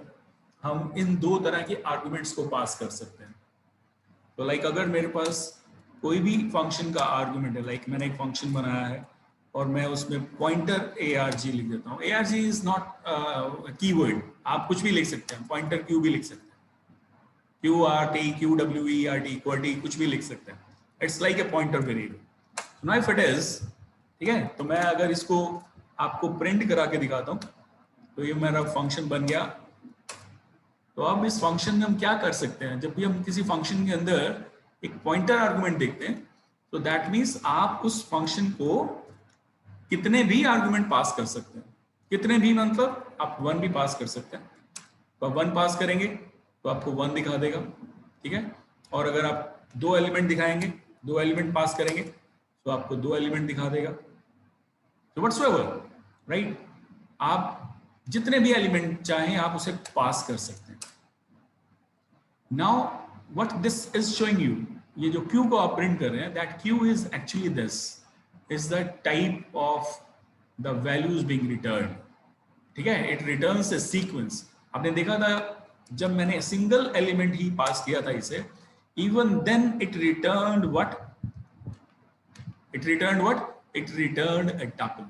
हम इन दो तरह के आर्गुमेंट्स को पास कर सकते हैं। तो लाइक अगर मेरे पास कोई भी फंक्शन का आर्गुमेंट है, लाइक मैंने एक फंक्शन बनाया है और मैं उसमें पॉइंटर ARG लिख देता हूँ। ARG इज नॉट कीवर्ड, आप कुछ भी लिख सकते हैं, पॉइंटर Q भी लिख सकते हैं, QRT, QWERT, QWERT कुछ भी लिख सकते हैं। It's like a pointer variable. Now if it is, ठीक है, तो मैं अगर इसको आपको प्रिंट करा के दिखाता हूँ, तो ये मेरा फंक्शन बन गया। तो अब इस फंक्शन में हम क्या कर सकते हैं, जब भी हम किसी फंक्शन के अंदर एक पॉइंटर आर्गुमेंट देखते हैं, तो दैट मीन्स आप उस फंक्शन को कितने भी आर्गुमेंट पास कर सकते हैं। कितने भी मतलब आप 1 भी पास कर सकते हैं। तो आप 1 पास करेंगे तो आपको 1 दिखा देगा, ठीक है। और अगर आप 2 एलिमेंट दिखाएंगे, 2 एलिमेंट पास करेंगे तो आपको 2 एलिमेंट दिखा देगा। तो व्हाट्सएवर, राइट, आप जितने भी एलिमेंट चाहें आप उसे पास कर सकते हैं। Now what this is showing you, ये जो Q को आप प्रिंट कर रहे हैं, that Q is actually this is the type of the values being return, ठीक है। It returns A sequence. आपने देखा था जब मैंने सिंगल एलिमेंट ही पास किया था इसे, even then it returned what, it returned what, it returned a tuple,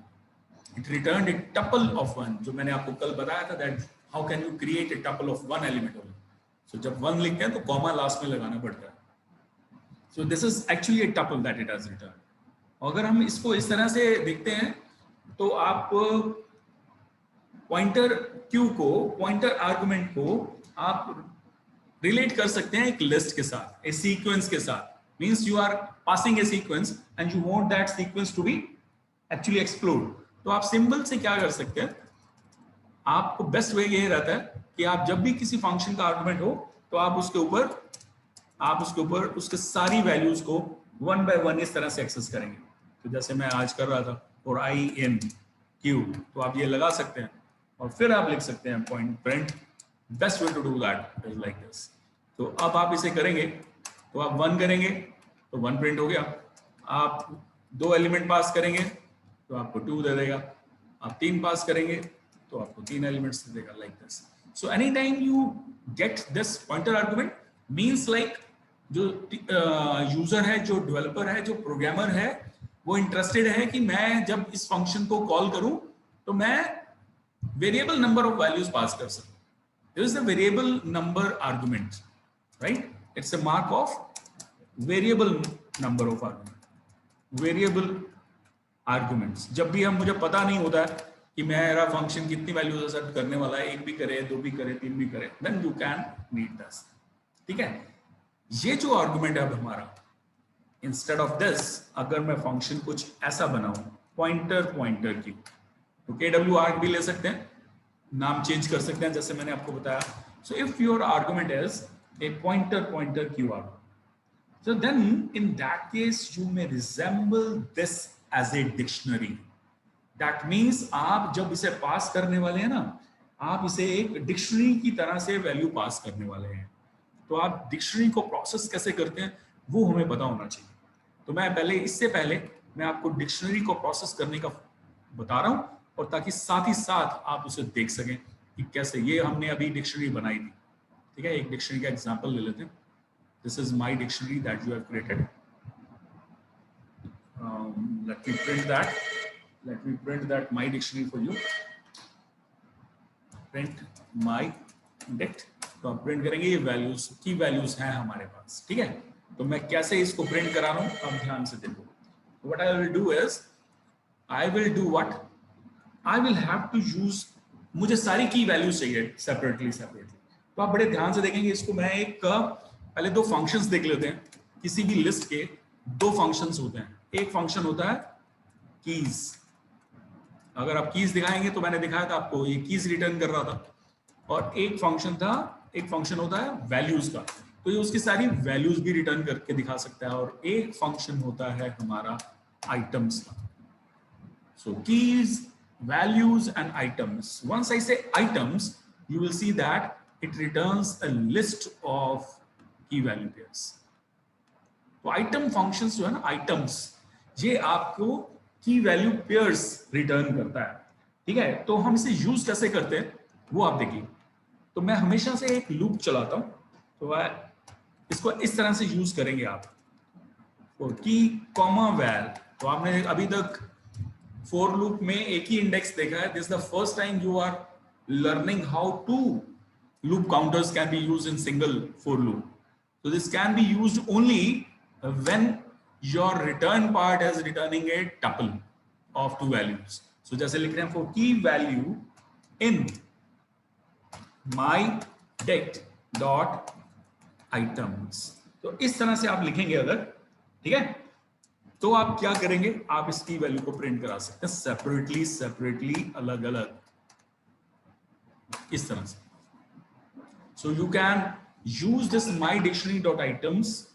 it returned a tuple of 1, जो मैंने आपको कल बताया था that how can you create a tuple of 1 element only. So जब 1 लिखते हैं तो कॉमा लास्ट में लगाना पड़ता है। सो this is actually A tuple that it has return. अगर हम इसको इस तरह से देखते हैं तो आप पॉइंटर Q को, पॉइंटर आर्गुमेंट को आप रिलेट कर सकते हैं एक लिस्ट के साथ, ए सीक्वेंस के साथ। Means you are passing a sequence and you want that sequence to be actually explode. तो आप सिंबल से क्या कर सकते हैं, आपको बेस्ट वे ये रहता है कि आप जब भी किसी फंक्शन का आर्गुमेंट हो तो आप उसके ऊपर उसके सारी वैल्यूज को 1 by 1 इस तरह से एक्सेस करेंगे। तो जैसे मैं आज कर रहा था, और I in Q, तो आप ये लगा सकते हैं और फिर आप लिख सकते हैं point print. Best way to do that is like this. तो अब आप इसे करेंगे तो आप 1 करेंगे तो 1 प्रिंट हो गया, आप 2 एलिमेंट पास करेंगे तो आपको 2 दे देगा, आप 3 पास करेंगे तो आपको 3 एलिमेंट्स दे देगा, like this. So any time you get this pointer argument means like जो यूजर है, जो डेवलपर है, जो प्रोग्रामर है, वो इंटरेस्टेड है कि मैं जब इस फंक्शन को कॉल करूं तो मैं variable number of values pass कर सकूं। This is the variable number argument, right. It's a mark of variable number of argument, variable arguments. जब भी हम, मुझे पता नहीं होता है कि मेरा फंक्शन कितनी वैल्यूज एक्सेप्ट करने वाला है, 1 भी करे, 2 भी करे, 3 भी करे, then you can read this, ठीक है। ये जो आर्गुमेंट है अब हमारा, इंस्टेड ऑफ दिस अगर मैं फंक्शन कुछ ऐसा बनाऊं, पॉइंटर Q, तो KWARG भी ले सकते हैं, नाम चेंज कर सकते हैं जैसे मैंने आपको बताया। So if your argument is a pointer QR, so then in that case you may resemble this as a dictionary. That means आप जब इसे पास करने वाले हैं ना, आप इसे एक डिक्शनरी की तरह से वैल्यू पास करने वाले हैं। तो आप डिक्शनरी को प्रोसेस कैसे करते हैं वो हमें पता होना चाहिए। तो मैं पहले, इससे पहले मैं आपको डिक्शनरी को प्रोसेस करने का बता रहा हूं, और ताकि साथ ही साथ आप उसे देख सकें कि कैसे। ये हमने अभी डिक्शनरी बनाई थी, ठीक है। एक डिक्शनरी का एग्जांपल ले लेते हैं। This is my dictionary that you have created. Let me print that my dictionary for you. Print my dict, तो आप प्रिंट करेंगे ये वैल्यूज की वैल्यूज हैं हमारे पास, ठीक है। तो मैं कैसे इसको प्रिंट करा रहा हूं, आप ध्यान से देखो। What I will do is, I will do what? I will have to use, मुझे सारी की वैल्यूज चाहिए सेपरेटली। तो आप बड़े ध्यान से देखेंगे इसको। मैं एक पहले 2 फंक्शंस देख लेते हैं। किसी भी लिस्ट के 2 फंक्शंस होते हैं। एक फंक्शन होता है कीज। अगर आप कीज दिखाएंगे तो मैंने दिखाया था आपको, ये कीज रिटर्न कर रहा था। और एक फंक्शन होता है वैल्यूज का। तो ये उसकी सारी वैल्यूज भी रिटर्न करके दिखा सकता है। और एक फंक्शन होता है हमारा आइटम्स का। सो keys, values and items. Once I say items, you will see that it returns a list of key value pairs. तो आइटम फंक्शंस जो है ना, आइटम्स, ये आपको की वैल्यू पेयर्स रिटर्न करता है। ठीक है, तो हम इसे यूज कैसे करते हैं वो आप देखिए। तो मैं हमेशा से एक लूप चलाता हूं, तो इसको इस तरह से यूज करेंगे आप। तो की कॉमा वैल, तो आपने अभी तक फॉर लूप में एक ही इंडेक्स देखा है। This the first time you are learning how to loop counters can be used in single for loop. So this can be used only when your return part is returning a tuple of two values. So जैसे लिख रहे हैं for key value in my dect dot items, तो इस तरह से आप लिखेंगे अगर, ठीक है, तो आप क्या करेंगे, आप इस की वैल्यू को प्रिंट करा सकते हैं सेपरेटली अलग अलग इस तरह से। So you can use this mydictionary.items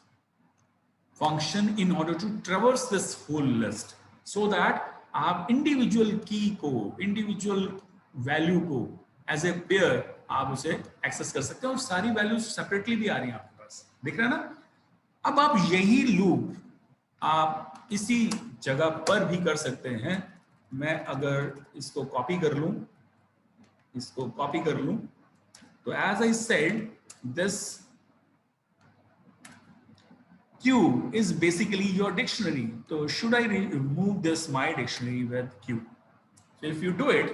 function in order to traverse this whole list, so that आप इंडिविजुअल की को, इंडिविजुअल वैल्यू को एज ए पेयर आप उसे एक्सेस कर सकते हैं। और सारी वैल्यूज सेपरेटली भी आ रही हैं आपके पास, दिख रहा है ना। अब आप यही लूप आप इसी जगह पर भी कर सकते हैं। मैं अगर इसको कॉपी कर लूं, तो as I said, this Q is basically your dictionary. So should I remove this my dictionary with Q? So if you do it,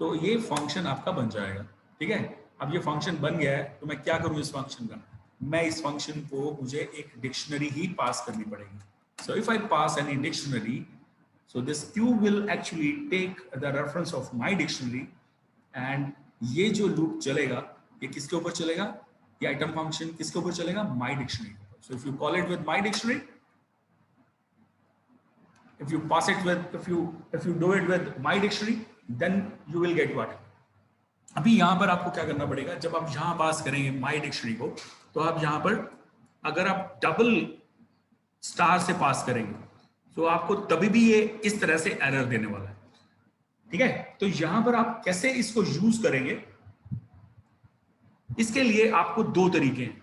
तो ये फंक्शन आपका बन जाएगा। ठीक है, अब ये फंक्शन बन गया है, तो मैं क्या करूं इस फंक्शन का, मैं इस फंक्शन को, मुझे एक डिक्शनरी ही पास करनी पड़ेगी। So if I pass any dictionary, so this Q will actually take the reference of my dictionary, and ये जो लूप चलेगा ये किसके ऊपर चलेगा, ये आइटम फंक्शन किसके ऊपर चलेगा, my dictionary. So if you call it with my dictionary, if you pass it with, if you do it with my dictionary, then you will get what. अभी यहां पर आपको क्या करना पड़ेगा, जब आप यहां पास करेंगे माई डिक्शनरी को, तो आप यहां पर अगर आप डबल स्टार से पास करेंगे तो आपको तभी भी ये इस तरह से एरर देने वाला है। ठीक है, तो यहां पर आप कैसे इसको यूज करेंगे, इसके लिए आपको दो तरीके हैं।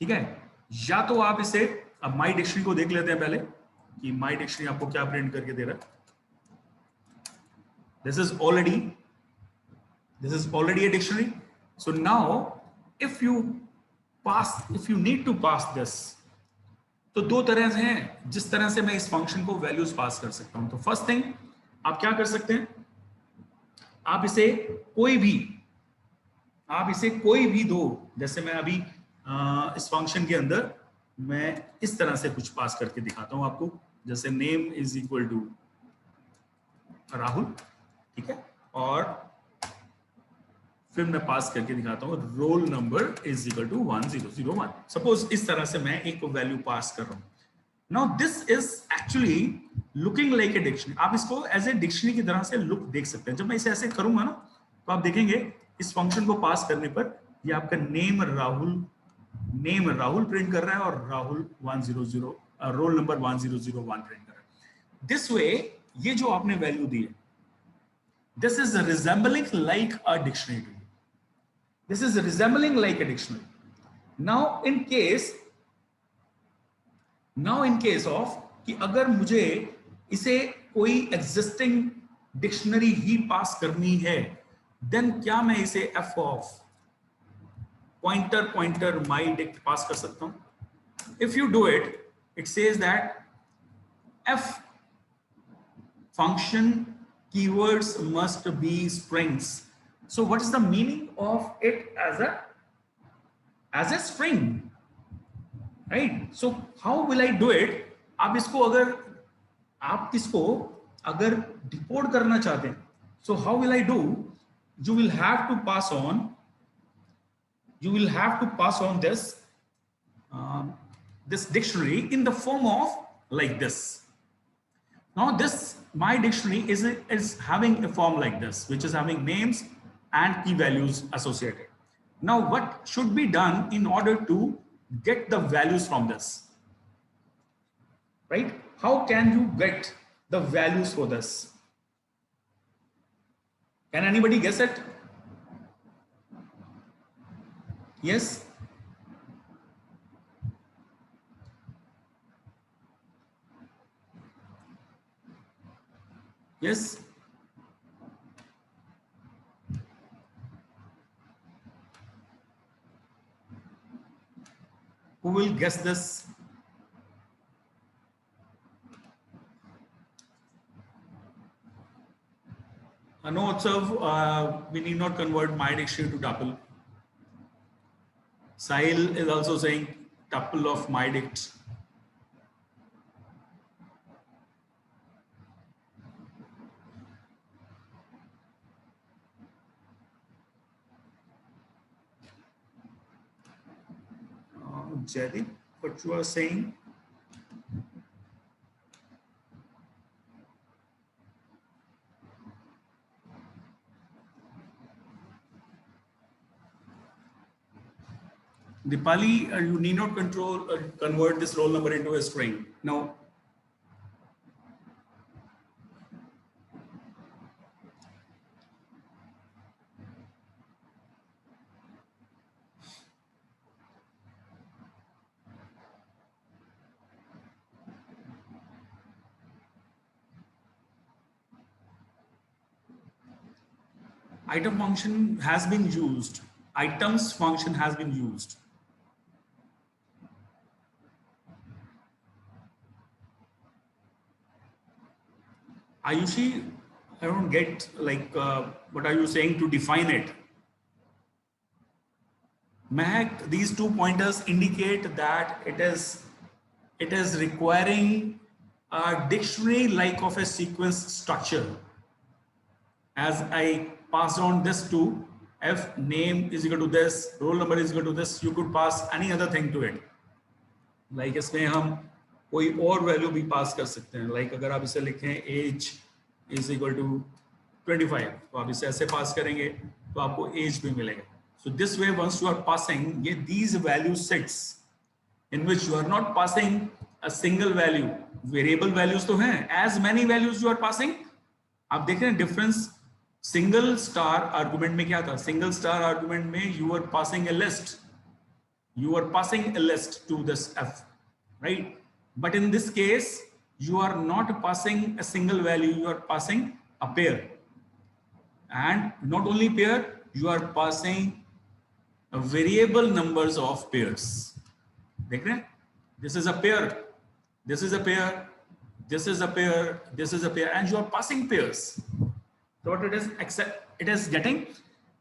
ठीक है, या तो आप इसे, अब माई डिक्शनरी को देख लेते हैं पहले कि माई डिक्शनरी आपको क्या प्रिंट करके दे रहा है। This is already a dictionary. So now if you need to pass this, तो दो तरह से हैं जिस तरह से मैं इस फंक्शन को वैल्यूज पास कर सकता हूं। तो फर्स्ट थिंग आप क्या कर सकते हैं, आप इसे कोई भी दो। जैसे मैं अभी इस फंक्शन के अंदर मैं इस तरह से कुछ पास करके दिखाता हूं आपको, जैसे name is equal to Rahul, ठीक है, और फिर मैं पास करके दिखाता हूं roll number is equal to 1001। Suppose इस तरह से मैं एक वैल्यू पास कर रहा हूं। Now this is actually looking like a dictionary. आप इसको एज ए डिक्शनरी की तरह से लुक देख सकते हैं। जब मैं इसे ऐसे करूंगा ना, तो आप देखेंगे इस फंक्शन को पास करने पर ये आपका नेम राहुल प्रिंट कर रहा है और राहुल 100 रोल नंबर 1001 प्रिंट कर रहा है। दिस वे ये जो आपने वैल्यू दी है, this is resembling like a dictionary to you. This is resembling like a dictionary. Now in case of कि अगर मुझे इसे कोई एग्जिस्टिंग डिक्शनरी ही पास करनी है, देन क्या मैं इसे F of pointer my dict pass कर सकता हूं। If you do it, it says that F function keywords must be strings. So what is the meaning of it as a string, right? So how will I do it? आप इसको अगर decode करना चाहते हैं, so how will I do? You will have to pass on this dictionary in the form of like this. Now this my dictionary is having a form like this, which is having names and key values associated. Now what should be done in order to get the values from this, right? How can you get the values for this? Can anybody guess it? Yes? Yes? Who will guess this? No, observe, we need not convert my dictionary to tuple. Sahil is also saying tuple of my dict. Jaideep, what you are saying? Dipali, you need not convert this roll number into a string. No. Item function has been used. Items function has been used. Ayushi, I don't get like what are you saying to define it? Mehak, these 2 pointers indicate that it is requiring a dictionary like of a sequence structure. As I pass on this to F, name is equal to this, roll number is equal to this, you could pass any other thing to it. Like इसमें हम कोई और value भी पास कर सकते हैं. Like अगर आप इसे लिखें age is equal to 25, तो आप इसे ऐसे पास करेंगे तो आपको age भी मिलेगा. So this way, once you are passing these value sets in which you are not passing a single value, variable values तो हैं, as many values you are passing. आप देख रहे हैं difference. Single star argument में क्या था? Single star argument में you are passing a list. You are passing a list to this F, right? But in this case, you are not passing a single value, you are passing a pair. And not only pair, you are passing a variable numbers of pairs. देख रहे हैं? This is a pair, this is a pair, this is a pair, this is a pair, and you are passing pairs. So what it is getting,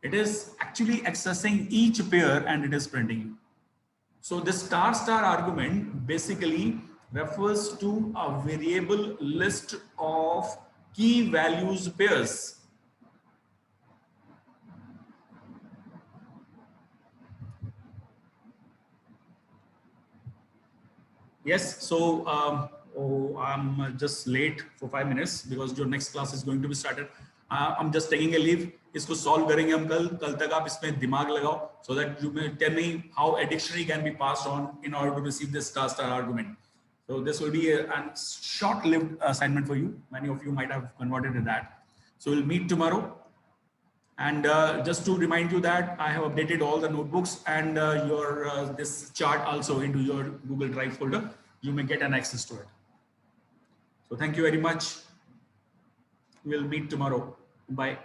it is actually accessing each pair and it is printing. So this star argument basically refers to a variable list of key values pairs. Yes, so I'm just late for 5 minutes because your next class is going to be started. I'm just taking a leave. इसको solve करेंगे हम कल तक आप इसमें दिमाग लगाओ so that you may tell me how a dictionary can be passed on in order to receive this star argument. So this will be a short-lived assignment for you. Many of you might have converted to that. So we'll meet tomorrow. And just to remind you that I have updated all the notebooks and your this chart also into your Google Drive folder. You may get an access to it. So thank you very much. We'll meet tomorrow. Bye.